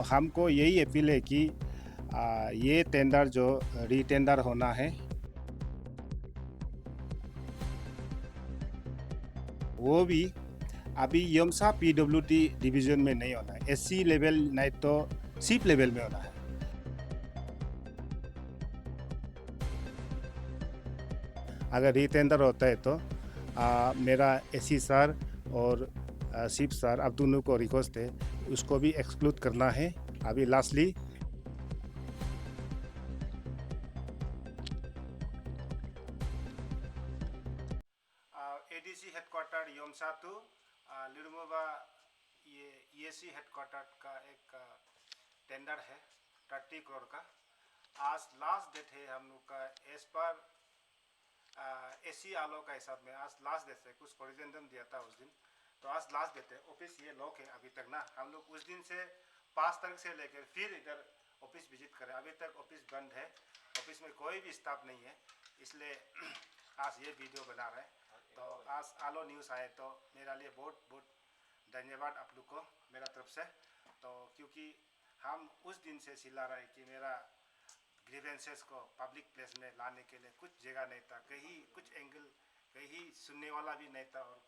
हमको यही अपील है कि ये टेंडर जो रीटेंडर होना है वो भी अभी यमसा पीडब्ल्यूडी डिवीजन में नहीं होना है, एससी लेवल नहीं तो सीप लेवल में होना है। अगर रीटेंडर होता है तो मेरा एससी सर और सीप सर अब दोनों को रिक्वेस्ट है उसको भी एक्सक्लूड करना है। अभी lastly ADC headquarter Yomsa to लिरुमुबा ये ईएसी हेडक्वार्टर का एक टेंडर है 30 करोड़ का। आज लास्ट डेट है हम लोग का एज पर एसी आलो का हिसाब में आज लास्ट डेट है। कुछ कोरिजेंडम दिया था उस दिन, तो आज लास्ट डेट है। ऑफिस ये लॉक है अभी तक ना। हम लोग उस दिन से 5 तारीख से लेकर फिर इधर ऑफिस विजिट करें, अभी तक ऑफिस बंद है। ऑफिस में कोई भी स्टाफ नहीं है, इसलिए आज ये वीडियो बना रहे हैं। तो आज आलो न्यूज़ आए तो मेरा लिए बहुत बहुत धन्यवाद आप लोग को मेरा तरफ से। तो क्योंकि हम उस दिन से चिल्ला रहे कि मेरा ग्रीवेंसेस को पब्लिक प्लेस में लाने के लिए कुछ जगह नहीं था, कहीं कुछ एंगल कहीं सुनने वाला भी नहीं था और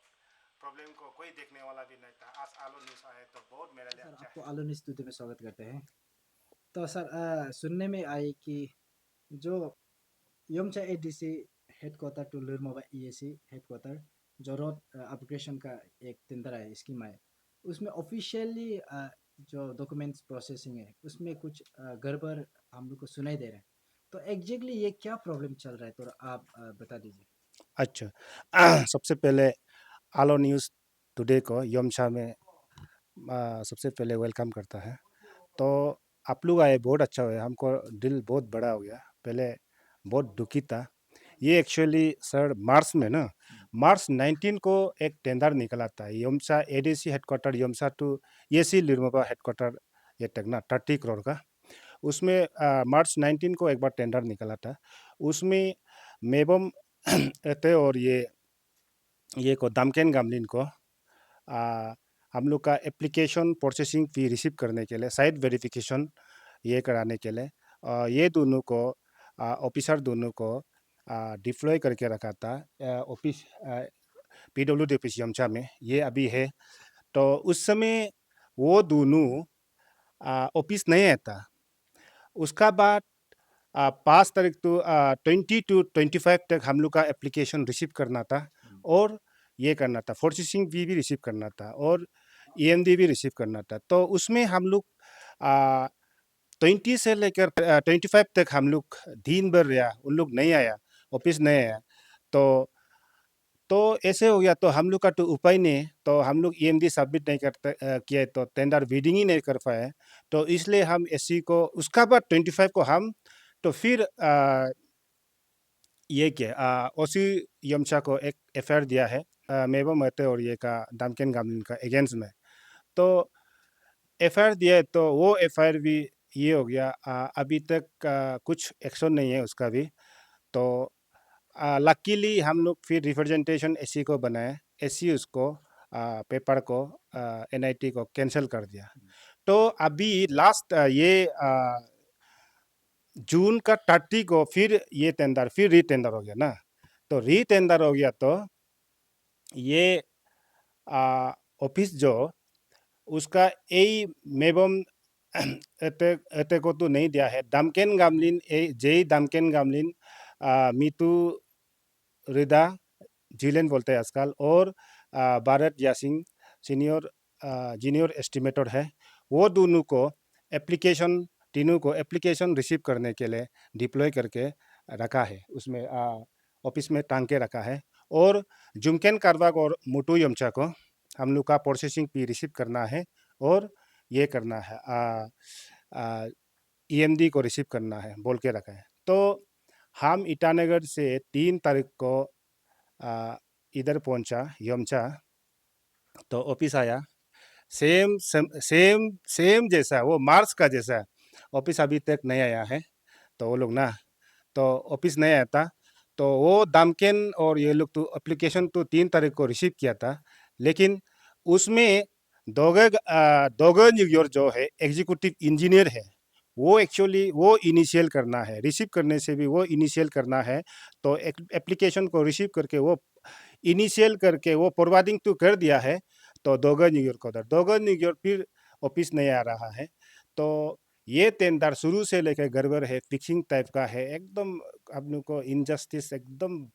प्रॉब्लम को कोई देखने वाला भी नहीं था। आज आलो न्यूज़ आए तो बहुत मेरे लिए सर, अच्छा आपको है। आलोनी स्टूडियो में स्वागत करते हैं। तो सर, सुनने में आए कि जो Yomcha ADC headquarter to Lurmoba EAC headquarter जो रोड अपग्रेडेशन का एक टेंडर है, स्कीम है, उसमें ऑफिशियली जो डॉक्यूमेंट्स प्रोसेसिंग है उसमें कुछ गड़बड़ हम लोग को सुनाई दे रहा है। तो एग्जैक्टली ये क्या प्रॉब्लम चल रहा है, तो आप बता दीजिए। अच्छा सबसे पहले आलो न्यूज़ टुडे को योमशा में सबसे पहले वेलकम करता है। तो आप लोग आए बहुत अच्छा हुआ, हमको दिल बहुत बड़ा हो गया। पहले बहुत दुखी था। ये एक्चुअली सर मार्च में ना, मार्च 19 को एक टेंडर निकला था Yomsa ADC headquarter Yomsa to AC Lirmoba headquarter ये तक ना 30 करोड़ का। उसमें मार्च 19 को एक बार टेंडर निकला था। उसमें मेबम एते और ये को दामकेन गामलिन को हम लोग का एप्लीकेशन प्रोसेसिंग फी रिसीव करने के लिए साइट वेरिफिकेशन ये कराने के लिए ये दोनों को ऑफिसर दोनों को डिप्लॉय करके रखा था ऑफिस पीडब्ल्यूडी ऑफिस यमचा में। ये अभी है। तो उस समय वो दोनों ऑफिस नहीं आता। उसका बाद 5 तारीख तो 20 to 25 तक हम लोग का एप्लीकेशन रिसीव करना था और ये करना था प्रोसेसिंग फी भी रिसीव करना था और ईएमडी भी रिसीव करना था। तो उसमें हम लोग 20 से लेकर 25 तक हम लोग दिन भर रहा, उन लोग नहीं आया, ऑफिस नहीं आया। तो तो ऐसे हो गया। तो हम लोग का तो उपाय नहीं, तो हम लोग ईएमडी सबमिट नहीं करते किए तो टेंडर बीडिंग ही नहीं कर पाए। तो इसलिए हम एससी को उसका बाद 25 को हम तो फिर ये क्या ओसी यमचा को एक एफआईआर दिया है मेबो मते और ये का दामकेन गामलिन का अगेंस्ट में। तो एफआईआर दिया है तो वो एफआईआर भी ये हो गया। अभी तक कुछ एक्शन नहीं है उसका भी। तो लकीली हम लोग फिर रिप्रेजेंटेशन एससी को बनाए, एससी उसको पेपर को एनआईटी को कैंसिल कर दिया। तो अभी लास्ट ये जून का 30 को फिर ये टेंडर फिर रीटेंडर हो गया ना। तो रीटेंडर हो गया तो ये ऑफिस जो उसका यही मेबम एते एते को तो नहीं दिया है। दामकेन गामलिन जेई दामकेन गामलिन मीतू रिदा जिलेन बोलते हैं आजकल और भारत यासिंग सीनियर जूनियर एस्टिमेटर है। वो दोनों को एप्लीकेशन तीनों को एप्लीकेशन रिसीव करने के लिए डिप्लॉय करके रखा है, उसमें ऑफिस में टांग के रखा है। और जुमकेन कारवाग और मुटू यमचा को हम लोग का प्रोसेसिंग फी रिसीव करना है और ये करना है ईएमडी को रिसीव करना है बोल के रखा है। तो हम ईटानगर से 3 तारीख को इधर पहुंचा यमचा। तो ऑफिस आया, सेम सेम सेम सेम जैसा वो मार्च का जैसा ऑफिस अभी तक नहीं आया है। तो वो लोग ना, तो ऑफिस नहीं आया था। तो वो दामकेन और ये लोग तो एप्लीकेशन तो 3 तारीख को रिसीव किया था, लेकिन उसमें दोगे न्यूयॉर्क जो है एग्जीक्यूटिव इंजीनियर है, वो एक्चुअली वो इनिशियल करना है, रिसीव करने से भी वो इनिशियल करना है। तो एप्लीकेशन को रिसीव करके वो इनिशियल करके वो फॉरवर्डिंग तो कर दिया है। तो दोगे न्यूयॉर्क को उधर दोगे न्यूयॉर्क फिर ऑफिस नहीं आ रहा है। तो ये टेंडर शुरू से लेकर गड़बड़ है, फिक्सिंग टाइप का है एकदम। आप लोग को इनजस्टिस एकदम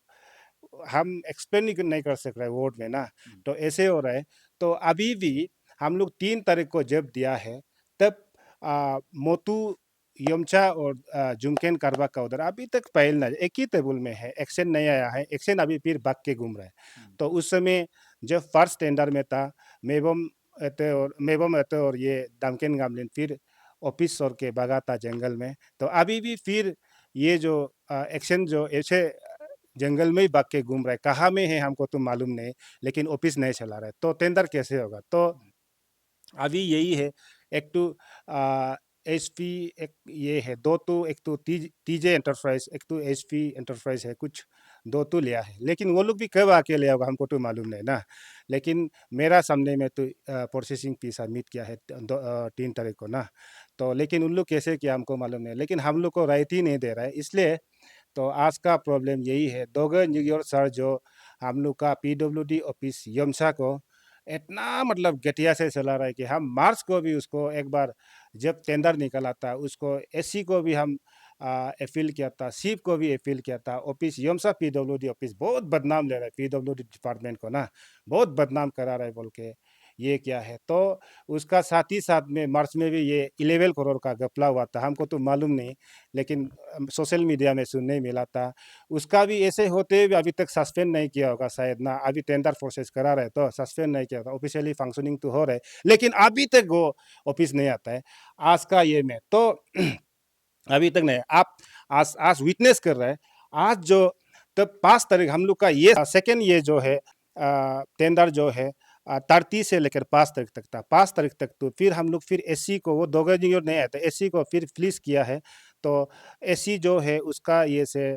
हम एक्सप्लेन नहीं कर सक रहे वर्ड में ना। तो ऐसे हो रहा है। तो अभी भी हम लोग 3 तारीख को जब दिया है, तब मोतू यमचा और जुमकेन कारबा का उधर अभी तक फाइल ना एक ही टेबल में है, एक्शन नहीं आया है, एक्शन अभी फिर भाग के घूम रहा है। तो उस समय जब फर्स्ट टेंडर में था, मेबम एते और ये डंकेन गामलिन फिर ऑफिस और के भागा था जंगल में। तो अभी भी फिर ये जो एक्शन जो ऐसे जंगल में ही भाग के घूम रहा है, कहाँ में है हमको तो मालूम नहीं, लेकिन ऑफिस नहीं चला रहा है। तो टेंडर कैसे होगा? तो अभी यही है। एक तो एच पी, एक ये है दो तो, एक तो टीजे एंटरप्राइज, एक तो एच पी एंटरप्राइज है, कुछ दो तो लिया है। लेकिन वो लोग भी कब आके लिया होगा हमको तो मालूम नहीं ना। लेकिन मेरा सामने में तो प्रोसेसिंग फी सबमिट किया है 3 तारीख को ना। तो लेकिन उन लोग कैसे किया हमको मालूम नहीं, लेकिन हम लोग को राइट ही नहीं दे रहा है, इसलिए तो आज का प्रॉब्लम यही है। दोगे न्यूयॉर्क सर जो हम लोग का पीडब्ल्यूडी ऑफिस यमसा को इतना मतलब घटिया से चला रहा है कि हम मार्च को भी उसको एक बार जब टेंडर निकला था, उसको एससी को भी हम अपील किया था, सीप को भी अपील किया था। ऑफिस यमसा पीडब्ल्यूडी ऑफिस बहुत बदनाम ले रहा है, पीडब्ल्यूडी डिपार्टमेंट को ना बहुत बदनाम करा रहा है बोल के ये क्या है। तो उसका साथ ही साथ में मार्च में भी ये 11 करोड़ का घपला हुआ था, हमको तो मालूम नहीं, लेकिन सोशल मीडिया में सुनने मिला था। उसका भी ऐसे होते हुए अभी तक सस्पेंड नहीं किया होगा शायद ना, अभी टेंडर प्रोसेस करा रहे तो सस्पेंड नहीं किया होगा, ऑफिशियली फंक्शनिंग तो हो रहे, लेकिन अभी तक वो ऑफिस नहीं आता है। आज का ये में तो अभी तक नहीं। आप आज आज विटनेस कर रहे हैं। आज जो तब 5 तारीख हम लोग का ये सेकेंड ये जो है टेंडर जो है 30 से लेकर 5 तारीख तक था। 5 तारीख तक तो फिर हम लोग फिर एससी को वो दोगे नहीं आया था, एससी को फिर फ्लीस किया है। तो एससी जो है उसका ये से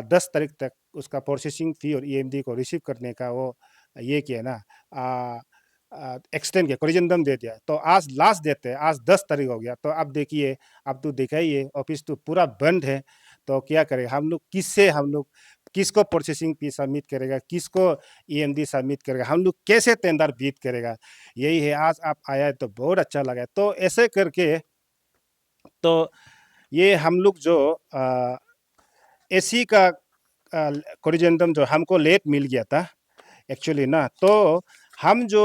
10 तारीख तक उसका प्रोसेसिंग फी और ईएमडी को रिसीव करने का वो ये किया ना, एक्सटेंड किया, कोरिजेंडम दे दिया। तो आज लास्ट देते हैं, आज 10 तारीख हो गया। तो अब देखिए, अब तो दिखाइए ऑफिस तो पूरा बंद है। तो क्या करेगा हम लोग, किससे हम लोग किसको प्रोसेसिंग फी सबमिट करेगा, किसको ईएमडी सबमिट करेगा, हम लोग कैसे टेंडर बीट करेगा? यही है। आज आप आया है तो बहुत अच्छा लगा। तो ऐसे करके तो ये हम लोग जो एसी का कोरिजेंडम जो हमको लेट मिल गया था एक्चुअली ना। तो हम जो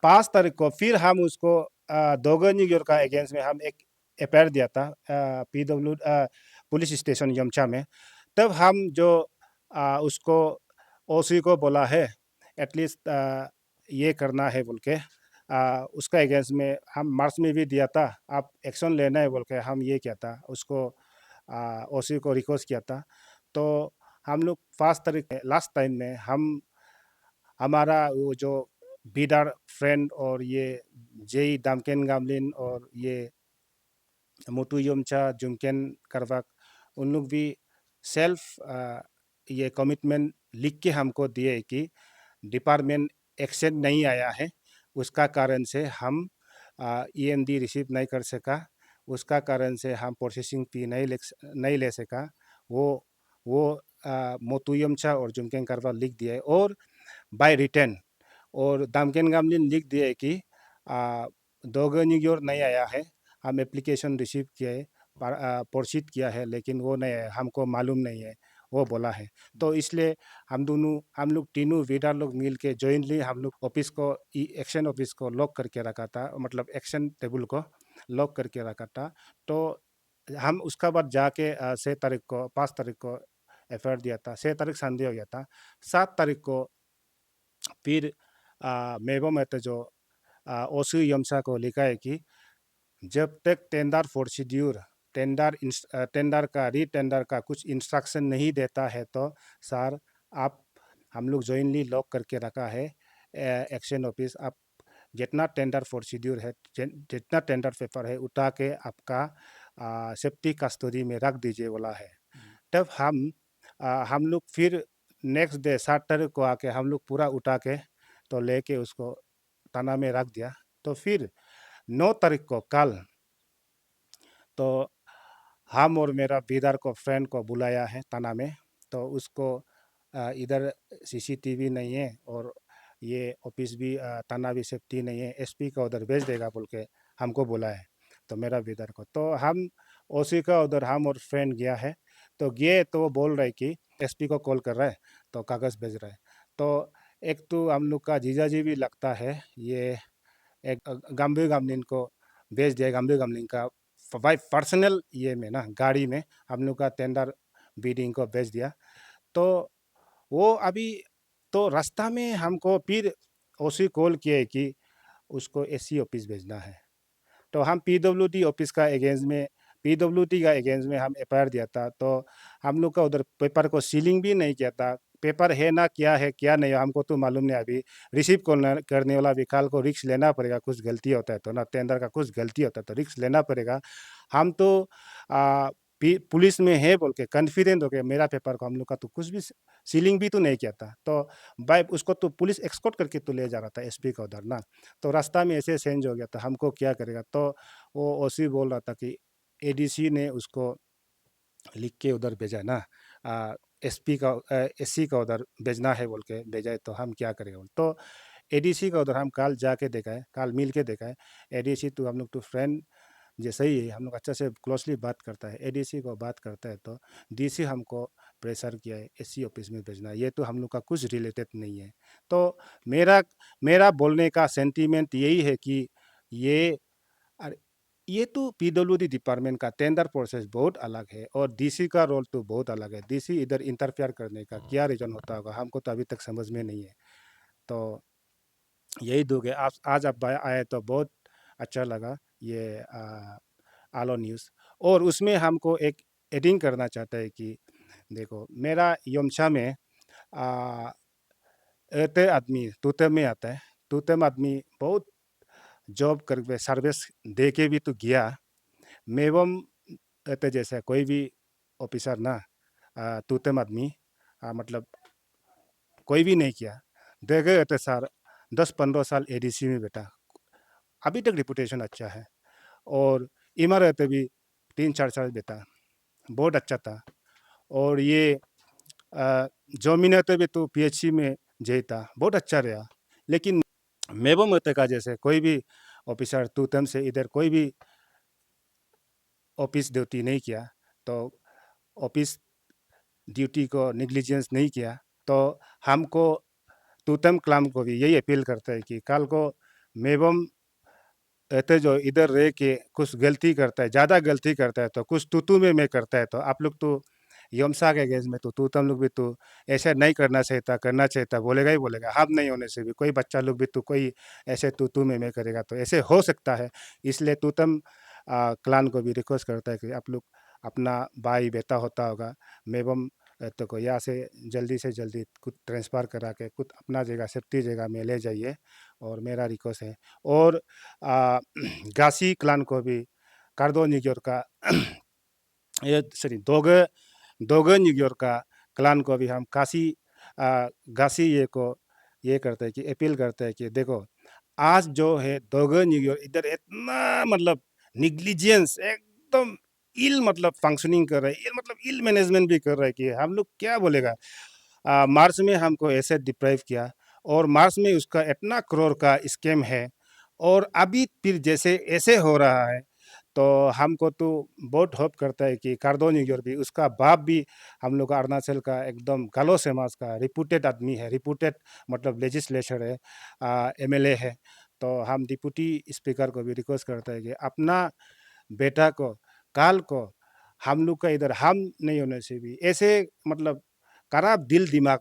5 तारीख को फिर हम उसको दोगन न्यूयॉर्क का अगेंस्ट में हम एक एफआईआर दिया था पीडब्ल्यू पुलिस स्टेशन यमचा में। तब हम जो उसको ओसी को बोला है एटलीस्ट ये करना है बोल के, उसका अगेंस्ट में हम मार्च में भी दिया था, आप एक्शन लेना है बोल के हम ये किया था उसको, ओसी को रिक्वेस्ट किया था। तो हम लोग 5 तारीख लास्ट टाइम में हम हमारा वो जो बीडर फ्रेंड और ये जेई दामकेन गामलिन और ये मोटू योमचा जुमकेन करवाक, उन लोग भी सेल्फ ये कमिटमेंट लिख के हमको दिए कि डिपार्टमेंट एक्शन नहीं आया है, उसका कारण से हम ईएमडी रिसीव नहीं कर सका, उसका कारण से हम प्रोसेसिंग फी नहीं ले सका। वो वो मोटू योमचा और जुमकेन करवा लिख दिया है, और बाय रिटर्न। और दामकेन गामलिन लिख दिया है कि दोगे न्यूयॉर्क नहीं आया है, हम एप्लीकेशन रिसीव किए, प्रोसीड किया है, लेकिन वो नहीं है, हमको मालूम नहीं है, वो बोला है। तो इसलिए हम लोग तीनों वीडर लोग मिल के जॉइंटली हम लोग ऑफिस को एक्शन ऑफिस को लॉक करके रखा था, मतलब एक्शन टेबल को लॉक करके रखा था। तो हम उसका बाद जाके 6 तारीख को 5 तारीख को एफआईआर दिया था, 6 तारीख संडे हो गया था। 7 तारीख को फिर मेबो में तो जो ओसु यमसा को लिखा है कि जब तक टेंडर प्रोसीड्यूर टेंडर का रीटेंडर का कुछ इंस्ट्रक्शन नहीं देता है, तो सर आप हम लोग जॉइनली लॉक करके रखा है एक्शन ऑफिस, आप जितना टेंडर प्रोसीड्यूर है, जितना टेंडर पेपर है उठा के आपका सेफ्टी कस्टडी में रख दीजिए बोला है। तब हम लोग फिर नेक्स्ट डे 7 तारीख को आके हम लोग पूरा उठा के तो लेके उसको थाना में रख दिया। तो फिर 9 तारीख को कल तो हम और मेरा बिदर को फ्रेंड को बुलाया है थाना में। तो उसको इधर सीसीटीवी नहीं है और ये ऑफिस भी थाना भी सेफ्टी नहीं है, एसपी का उधर भेज देगा बोल के हमको बोला है। तो मेरा बिदर को तो हम ओसी का उधर हम और फ्रेंड गया है। तो गए तो वो बोल रहे कि एसपी को कॉल कर रहा है, तो कागज़ भेज रहा है। तो एक तो हम लोग का जीजाजी भी लगता है, ये एक गंभीर गमलिन को भेज दिया। गंभीर गमलिन का बाई पर्सनल ये में ना गाड़ी में हम लोग का टेंडर बिडिंग को भेज दिया। तो वो अभी तो रास्ता में हमको फिर ओसी कॉल किए कि उसको एससी ऑफिस भेजना है। तो हम पीडब्ल्यूडी ऑफिस का अगेंस्ट में पीडब्ल्यूडी का अगेंस्ट में हम एफआईआर दिया था। तो हम लोग का उधर पेपर को सीलिंग भी नहीं किया था। पेपर है ना क्या नहीं हमको तो मालूम नहीं। अभी रिसीव करने वाला विकाल को रिस्क लेना पड़ेगा। कुछ गलती होता है तो ना टेंडर का कुछ गलती होता है तो रिस्क लेना पड़ेगा। हम तो आ, पुलिस में है बोल के कॉन्फिडेंट हो गए मेरा पेपर को हम लोग का तो कुछ भी सीलिंग भी तो नहीं किया था। तो बाय उसको तो पुलिस एक्सकोर्ट करके तो ले जा रहा था एसपी का उधर ना। तो रास्ता में ऐसे चेंज हो गया था हमको क्या करेगा। तो वो ओसी बोल रहा था कि एडीसी ने उसको लिख के उधर भेजा है ना, एसपी का एससी का उधर भेजना है बोल के भेजा है। तो हम क्या करेंगे तो एडीसी का उधर हम कल जाके देखा है, कल मिल के देखा है। एडीसी तो हम लोग तो फ्रेंड जैसे ही है, हम लोग अच्छा से क्लोजली बात करता है। एडीसी को बात करता है तो डीसी हमको प्रेशर किया है एससी ऑफिस में भेजना है। ये तो हम लोग का कुछ रिलेटेड नहीं है। तो मेरा मेरा बोलने का सेंटीमेंट यही है कि ये अरे ये तो पीडब्ल्यूडी डिपार्टमेंट का टेंडर प्रोसेस बहुत अलग है और डीसी का रोल तो बहुत अलग है। डीसी इधर इंटरफेयर करने का क्या रीजन होता होगा हमको तो अभी तक समझ में नहीं है। तो यही दोगे आप आज आप आए तो बहुत अच्छा लगा ये आलो न्यूज़। और उसमें हमको एक एडिंग करना चाहता है कि देखो मेरा योमछा में आ, एते आदमी तूते में आता है। तूते में आदमी बहुत जॉब करके सर्विस दे के भी तो गया। मेवम एते जैसे कोई भी ऑफिसर ना तूते में आदमी मतलब कोई भी नहीं किया। दे गए एते सर 10-15 साल एडीसी में बेटा अभी तक रिपुटेशन अच्छा है। और इमा रहते भी 3-4 साल बेटा बहुत अच्छा था। और ये जमीन रहते भी तो पीएचसी में जेता बहुत अच्छा रहा। लेकिन मेबो मते का जैसे कोई भी ऑफिसर तूतम से इधर कोई भी ऑफिस ड्यूटी नहीं किया। तो ऑफिस ड्यूटी को निग्लिजेंस नहीं किया। तो हमको तूतम क्लाम को भी यही अपील करता है कि कल को मेबम रहते जो इधर रह के कुछ गलती करता है, ज़्यादा गलती करता है तो कुछ तूतू में करता है तो आप लोग तो यमसा के गेज में तो तुम लोग भी तो ऐसे नहीं करना चाहिए था, करना चाहिए था बोलेगा ही बोलेगा। हम नहीं होने से भी कोई बच्चा लोग भी तो कोई ऐसे तू में करेगा तो ऐसे हो सकता है। इसलिए तूतम क्लान को भी रिक्वेस्ट करता है कि आप लोग अपना भाई बेटा होता होगा मेबम तो को यहाँ से जल्दी कुछ ट्रांसफ़र करा के कुछ अपना जगह सेफ्टी जगह में ले जाइए और मेरा रिक्वेस्ट है। और गासी क्लान को भी कार्दो निग्योर का ये सॉरी दोगे निग्योर का क्लान को भी हम गासी ये को ये करते हैं कि अपील करते हैं कि देखो आज जो है दोगे निग्योर इधर इतना मतलब निग्लिजेंस एकदम इल मतलब फंक्शनिंग कर रहा है, इल मतलब इल मैनेजमेंट भी कर रहा है कि हम लोग क्या बोलेगा। मार्च में हमको ऐसे डिप्राइव किया और मार्च में उसका इतना करोड़ का स्कैम है। और अभी फिर जैसे ऐसे हो रहा है तो हमको तो बहुत होप करता है कि कार्दो न्यूयॉर भी उसका बाप भी हम लोग का अरुणाचल का एकदम गालो समाज का रिपूटेड आदमी है। रिपूटेड मतलब लेजिस्लेचर है, एमएलए है। तो हम डिप्टी स्पीकर को भी रिक्वेस्ट करते हैं कि अपना बेटा को काल को हम लोग का इधर हम नहीं होने से भी ऐसे मतलब खराब दिल दिमाग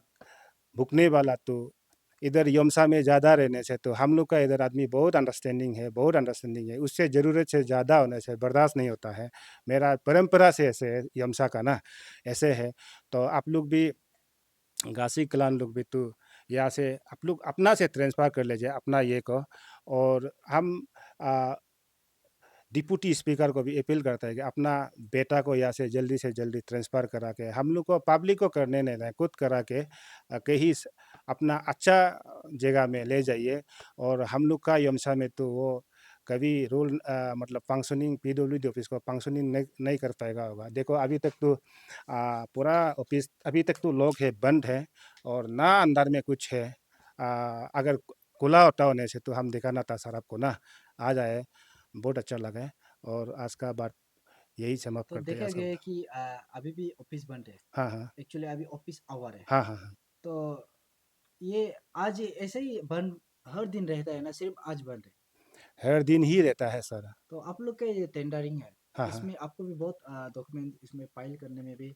भुगने वाला तो इधर यमसा में ज़्यादा रहने से तो हम लोग का इधर आदमी बहुत अंडरस्टैंडिंग है, बहुत अंडरस्टैंडिंग है। उससे ज़रूरत से ज़्यादा होने से बर्दाश्त नहीं होता है। मेरा परंपरा से ऐसे है यमसा का ना, ऐसे है। तो आप लोग भी गासी क्लान लोग भी तो यहाँ से आप लोग अपना से ट्रांसफ़र कर लीजिए अपना ये को। और हम डिप्टी स्पीकर को भी अपील करता है कि अपना बेटा को यहाँ से जल्दी ट्रांसफ़र करा के हम लोग को पब्लिक को करने नहीं दें, खुद करा के कहीं अपना अच्छा जगह में ले जाइए। और हम लोग का यमसा में तो वो कभी रूल मतलब फंक्शनिंग पीडब्ल्यूडी ऑफिस को फंक्शनिंग नहीं कर पाएगा होगा। देखो अभी तक तो पूरा ऑफिस अभी तक तो लोग है बंद है और ना अंदर में कुछ है। अगर खुला होता होने से तो हम दिखाना था सर आपको ना। आ जाए, बहुत अच्छा लगा है। और आज का बात यही समाप्त तो करते हैं देखा आज का। गया है कि अभी भी ऑफिस बंद है। हाँ, हाँ। एक्चुअली अभी ऑफिस आवर है। हाँ, हाँ, हाँ। तो ये आज ऐसे ही बंद हर दिन रहता है ना, सिर्फ आज बंद है? हर दिन ही रहता है सर। तो आप लोग का ये टेंडरिंग है, हाँ, हाँ। इसमें आपको भी बहुत डॉक्यूमेंट इसमें फाइल करने में भी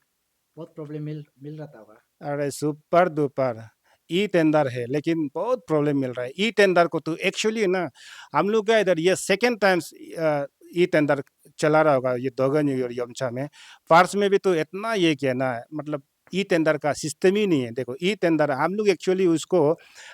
बहुत प्रॉब्लम मिल रहा होगा। अरे सुपर डुपर ई टेंडर है लेकिन बहुत प्रॉब्लम मिल रहा है। ई टेंडर को तो एक्चुअली ना हम लोग का इधर ये सेकंड टाइम्स ई टेंडर चला रहा होगा ये दोगन और यमचा में। फर्स्ट में भी तो इतना ये किया ना, मतलब ई टेंडर का सिस्टम ही नहीं है। देखो ई टेंडर हम लोग एक्चुअली उसको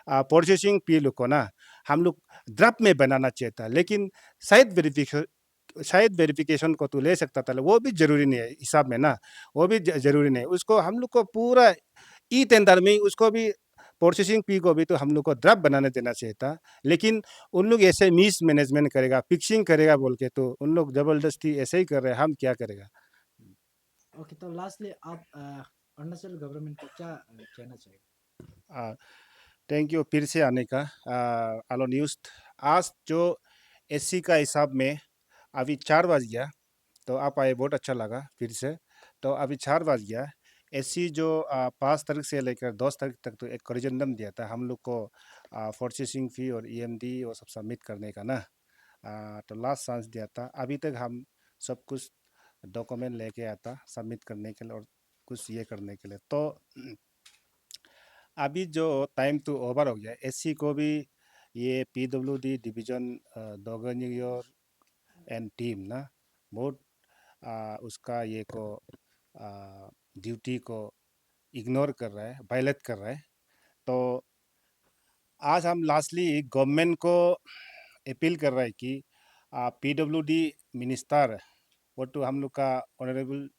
प्रोसेसिंग पी को ना हम लोग ड्राफ्ट में बनाना चाहिए था, लेकिन शायद वेरिफिकेशन शायद वेरिफिकेशन को तो ले सकता था, वो भी जरूरी नहीं है हिसाब में ना। वो भी जरूरी नहीं, उसको हम लोग को पूरा ई टेंडर में ही उसको भी प्रोसेसिंग फी को भी तो हम लोग को ड्राफ्ट बनाने देना चाहिए था। लेकिन उन लोग ऐसे मिस मैनेजमेंट करेगा, फिक्सिंग करेगा बोल के तो उन लोग जबरदस्ती ऐसे ही कर रहे हैं, हम क्या करेगा। ओके, तो लास्टली आप अरुणाचल गवर्नमेंट को क्या कहना चाहिए? थैंक यू फिर से आने का। आलो न्यूज़ आज जो एससी का हिसाब में अभी 4 बज गया, तो आप आए बहुत अच्छा लगा फिर से। तो अभी 4 बज गया। एससी जो 5 तारीख से लेकर 10 तारीख तक तो एक करिजेंडम दिया था हम लोग को प्रोसेसिंग फ़ी और ईएमडी वो सब सबमिट करने का ना। तो लास्ट चांस दिया था, अभी तक हम सब कुछ डॉक्यूमेंट लेके आता सबमिट करने के लिए और कुछ ये करने के लिए। तो अभी जो टाइम तो ओवर हो गया, एससी को भी ये पीडब्ल्यूडी डिवीजन दोगनियोर एंड टीम ना बहुत उसका ये को ड्यूटी को इग्नोर कर रहा है, वायलेट कर रहा है। तो आज हम लास्टली गवर्नमेंट को अपील कर रहा है कि पीडब्ल्यूडी मिनिस्टर वो तो हम लोग का ऑनरेबल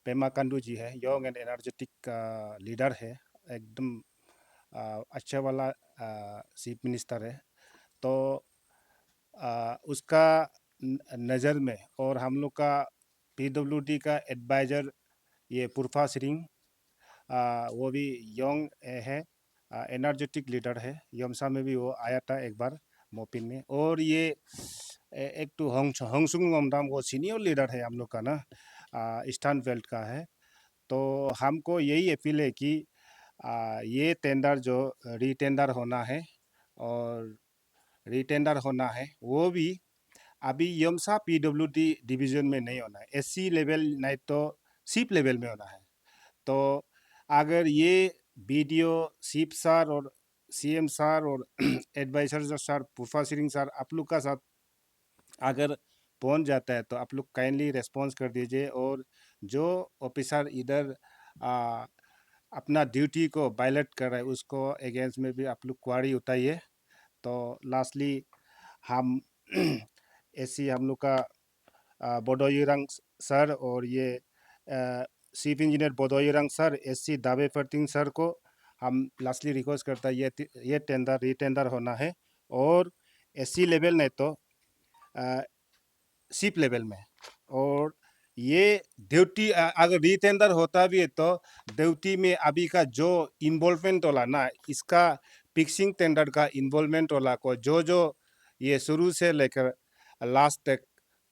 पेमा कंडू जी है, यंग एंड एनर्जेटिक लीडर है, एकदम अच्छा वाला चीफ मिनिस्टर है। तो उसका नज़र में और हम लोग का पीडब्ल्यूडी का एडवाइज़र ये पुरफा सिंह, वो भी यंग है, एनर्जेटिक लीडर है। यमसा में भी वो आया था एक बार मोपिन में। और ये एक तो होंगसुंग नोमदाम वो सीनियर लीडर है हम लोग का ना, ईस्टर्न बेल्ट का है। तो हमको यही अपील है कि ये टेंडर जो रीटेंडर होना है और रीटेंडर होना है वो भी अभी यमसा पीडब्ल्यूडी डिवीजन में नहीं होना है, एससी लेवल नहीं तो सीप लेवल में होना है। तो अगर ये वीडियो चीफ सर और सीएम सर और एडवाइजर सर पुफा सिंह सर आप लोग का साथ अगर पहुंच जाता है तो आप लोग काइंडली रेस्पॉन्स कर दीजिए। और जो ऑफिसर इधर आ, अपना ड्यूटी को वायलेट कर रहा है उसको अगेंस्ट में भी आप लोग क्वारी उठाइए। तो लास्टली हम ऐसी हम लोग का बोडोयरंग सर और ये चीफ इंजीनियर बोडोयरंग सर एससी दावे फर्टिंग सर को हम लास्टली रिक्वेस्ट करता है ये टेंडर रीटेंडर होना है। और एससी लेवल नहीं तो शिप लेवल में। और ये ड्यूटी अगर रीटेंडर होता भी है तो ड्यूटी में अभी का जो इन्वॉल्वमेंट होला ना इसका फिक्सिंग टेंडर का इन्वॉल्वमेंट होला को जो ये शुरू से लेकर लास्ट तक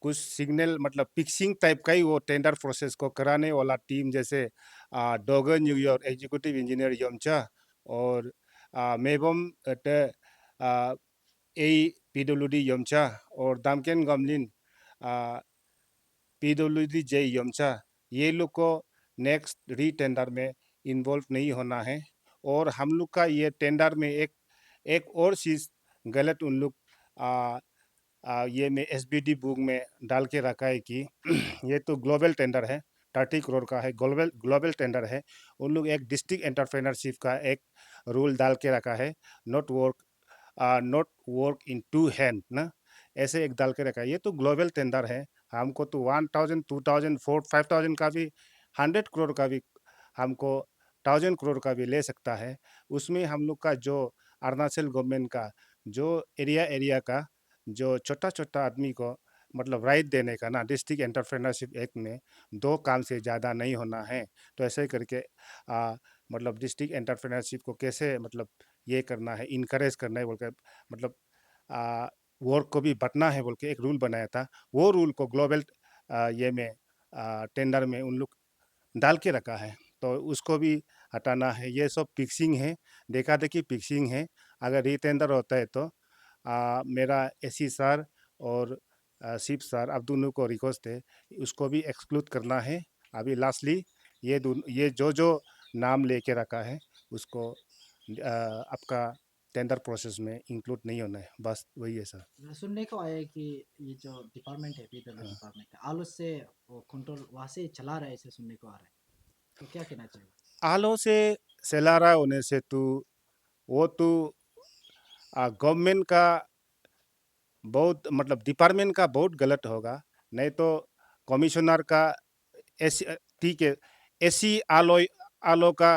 कुछ सिग्नल मतलब फिक्सिंग टाइप का ही वो टेंडर प्रोसेस को कराने वाला टीम जैसे डोगन न्यूयॉर्क एग्जीक्यूटिव इंजीनियर यमचा और मेबम ए पीडब्ल्यूडी यमचा और दामकेन गमलिन पीडब्ल्यूडी जे यमचा, ये लोग को नेक्स्ट री टेंडर में इन्वॉल्व नहीं होना है। और हम लोग का ये टेंडर में एक एक और चीज़ गलत उन लोग ये में एसबीडी बुक में डाल के रखा है कि ये तो ग्लोबल टेंडर है, 30 करोड़ का है, ग्लोबल ग्लोबल टेंडर है। उन लोग एक डिस्ट्रिक्ट एंटरप्रेन्योरशिप का एक रूल डाल के रखा है, not work not work in to hand ना। ऐसे एक डाल के रखा है। ये तो ग्लोबल टेंडर है, हमको तो 1000 2000 4 5000 का भी 100 करोड़ का भी हमको 1000 करोड़ का भी ले सकता है। उसमें हम लोग का जो अरुणाचल गवर्नमेंट का जो एरिया एरिया का जो छोटा-छोटा आदमी को मतलब राइट देने का ना डिस्ट्रिक्ट एंटरप्रेन्योरशिप एक्ट में 2 काम से ज़्यादा नहीं होना है। तो ऐसे करके मतलब डिस्ट्रिक्ट एंटरप्रेन्योरशिप को कैसे मतलब ये करना है, इनकरेज करना है बोल के मतलब आ, वर्क को भी बँटना है बोल के एक रूल बनाया था। वो रूल को ग्लोबल ये में टेंडर में उन लोग डाल के रखा है। तो उसको भी हटाना है। ये सब फिक्सिंग है, देखा-देखी फिक्सिंग है। अगर रीटेंडर होता है तो मेरा एसी सर और शिव सर अब दोनों को रिक्वेस्ट है, उसको भी एक्सक्लूड करना है। अभी लास्टली ये जो नाम लेके रखा है, उसको आपका टेंडर प्रोसेस में इंक्लूड नहीं होना है। बस वही है सर। सुनने को आया है कि ये जो डिपार्टमेंट है, पीडब्ल्यू हाँ। डिपार्टमेंट, आलू से वो कंट्रोल वहाँ से चला रहा है, ऐसे सुनने को आ रहा है। तो क्या कहना चाहिए? आलो से सेलारा होने से तो वो तो गवर्नमेंट का बहुत मतलब डिपार्टमेंट का बहुत गलत होगा। नहीं तो कमिश्नर का ऐसी ठीक है, ऐसी आलो आलो का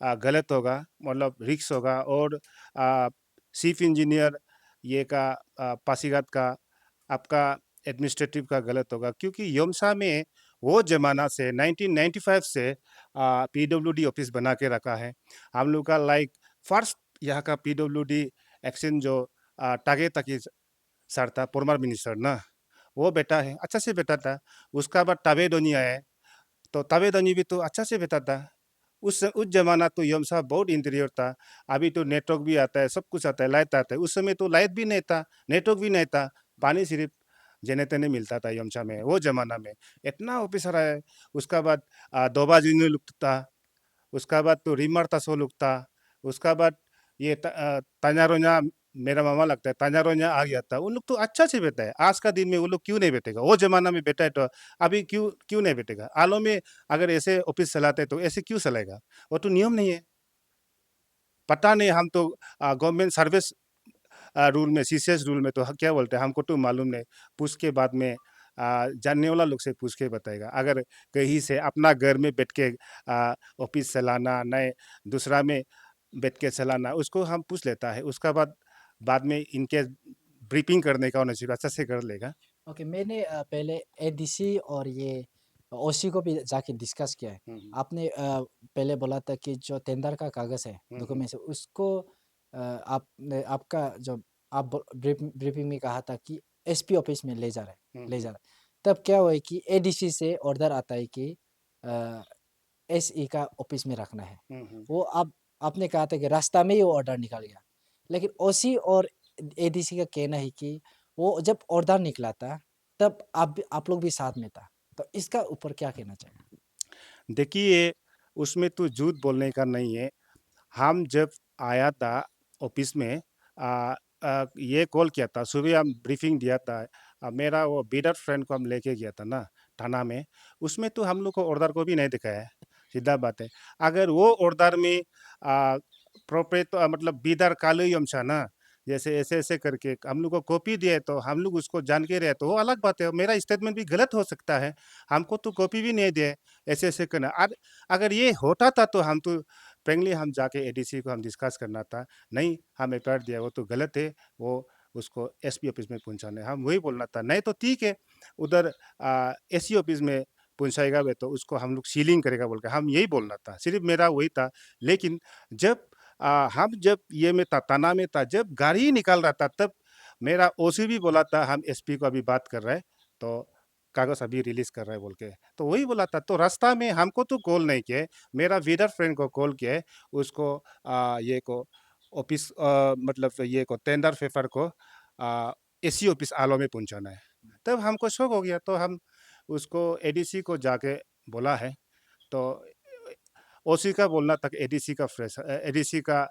गलत होगा, मतलब रिक्स होगा। और चीफ इंजीनियर ये का पासीघाट का आपका एडमिनिस्ट्रेटिव का गलत होगा, क्योंकि योमसा में वो जमाना से 1995 से पीडब्ल्यूडी ऑफिस बना के रखा है। हम लोग का लाइक फर्स्ट यहाँ का पीडब्ल्यूडी एक्शन जो टागे तकी सर था, फॉर्मर मिनिस्टर ना, वो बेटा है, अच्छा से बेटा था। उसका बाद तबे दोनी आया, तो तबे दोनी भी तो अच्छा से बेटा था। उस जमाना तो यमसा बहुत इंटीरियर था। अभी तो नेटवर्क भी आता है, सब कुछ आता है, लाइट आता है। उस समय तो लाइट भी नहीं था, नेटवर्क भी नहीं था, पानी सिर्फ जेने तेने मिलता था यमसा में वो जमाना में। इतना ऑफिसर है। उसका बाद दोबा जुनी लुक था। उसका बाद तो रिमर तसो लुक था। उसका बाद ये तान्यारोना, मेरा मामा लगता है, तान्यारोना आ गया था। उन लोग तो अच्छा से बेटा है। आज का दिन में वो लोग क्यों नहीं बैठेगा? वो जमाना में बेटा है तो अभी क्यों क्यों नहीं बैठेगा? आलो में अगर ऐसे ऑफिस चलाते तो ऐसे क्यों चलाएगा? वो तो नियम नहीं है। पता नहीं, हम तो गवर्नमेंट सर्विस रूल में, सीसीएस रूल में तो क्या बोलते हैं हमको तो मालूम नहीं। पूछ के बाद में जानने वाला लोग से पूछ के बताएगा। अगर कहीं से अपना घर में बैठ के ऑफिस चलाना नहीं, दूसरा में बैठ के चलाना, उसको हम पूछ लेता है। उसका बाद में इनके ब्रीफिंग करने का होना चाहिए, अच्छा से कर लेगा। ओके, मैंने पहले एडीसी और ये ओसी को भी जाके डिस्कस किया है। हम्म, आपने पहले बोला था कि जो टेंडर का कागज़ है हम्म, डॉक्यूमेंट से उसको आपने आपका जो आप ब्रीफिंग में कहा था कि एसपी ऑफिस में ले जा रहे हैं, हम्म, ले जा रहे हैं। तब क्या हुआ है कि एडीसी से ऑर्डर आता है कि एसई का ऑफिस में रखना है। हम्म, वो आप आपने कहा था कि रास्ता में ही वो ऑर्डर निकल गया। लेकिन ओसी और एडीसी का कहना है कि वो जब ऑर्डर निकला था तब आप लोग भी साथ में था। तो इसका ऊपर क्या कहना चाहिए? देखिए, उसमें तो झूठ बोलने का नहीं है। हम जब आया था ऑफिस में, ये कॉल किया था, सुबह हम ब्रीफिंग दिया था। मेरा वो बीडर फ्रेंड को हम लेके गया था ना थाना में। उसमें तो हम लोग को ऑर्डर को भी नहीं दिखाया है। सीधा बात है। अगर वो ऑर्डर में प्रोपरेट मतलब बीदर कालू यमसा ना, जैसे ऐसे ऐसे करके हम लोग को कॉपी दिए तो हम लोग उसको जान के रहे तो वो अलग बात है। मेरा स्टेटमेंट भी गलत हो सकता है। हमको तो कॉपी भी नहीं दिए, ऐसे ऐसे करना। अगर ये होता था तो हम तो फ्रेंकली हम जाके एडीसी को हम डिस्कस करना था। नहीं, हम एफआईआर दिया, वो तो गलत है। वो उसको एसपी ऑफिस में पहुंचाना है, हम वही बोलना था। नहीं तो ठीक है, उधर एससी ऑफिस में पहुंचाएगा वे तो उसको हम लोग सीलिंग करेगा बोल के हम यही बोलना था। सिर्फ मेरा वही था। लेकिन जब हम जब ये में था, थाना में था, जब गाड़ी ही निकाल रहा था, तब मेरा ओसी भी बोला था हम एसपी को अभी बात कर रहे हैं, तो कागज अभी रिलीज कर रहे हैं बोल के। तो वही बोला था। तो रास्ता में हमको तो कॉल नहीं किए, मेरा वीडर फ्रेंड को कॉल किए। उसको ये को ऑफिस मतलब ये को टेंडर पेपर को एसी ऑफिस आलो में पहुंचाना है। तब हमको शौक हो गया, तो हम उसको एडीसी को जाके बोला है। तो ओसी का बोलना तक एडीसी का एडीसी का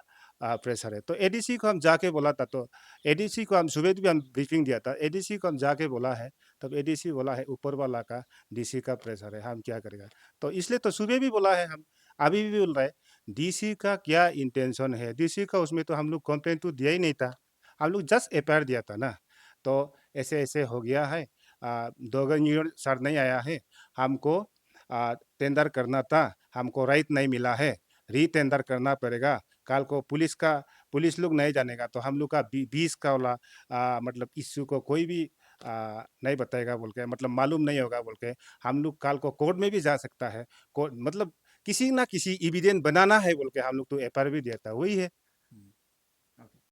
प्रेशर है। तो एडीसी को हम जाके बोला था। तो एडीसी को हम सुबह भी हम ब्रीफिंग दिया था, एडीसी को हम जाके बोला है। तब एडीसी बोला है ऊपर वाला का डीसी का प्रेशर है, हम क्या करेगा। तो इसलिए तो सुबह भी बोला है, हम अभी भी बोल रहे हैं डीसी का क्या इंटेंशन है। डीसी का उसमें तो हम लोग कंप्लेंट तो दिया ही नहीं था, हम लोग जस्ट एफआईआर दिया था ना। तो ऐसे-ऐसे हो गया है, दोगन यूनियन सर नहीं आया है, हमको टेंडर करना था, हमको राइट नहीं मिला है, री-टेंडर करना पड़ेगा, कल को पुलिस लोग नहीं जानेगा तो हम लोग का बीस का वाला मतलब इश्यू को कोई भी नहीं बताएगा बोल के, मतलब मालूम नहीं होगा बोल के, हम लोग कल को कोर्ट में भी जा सकता है, कोर्ट मतलब किसी ना किसी एविडेंस बनाना है बोल के हम लोग तो एफआईआर भी दिया था, वही है।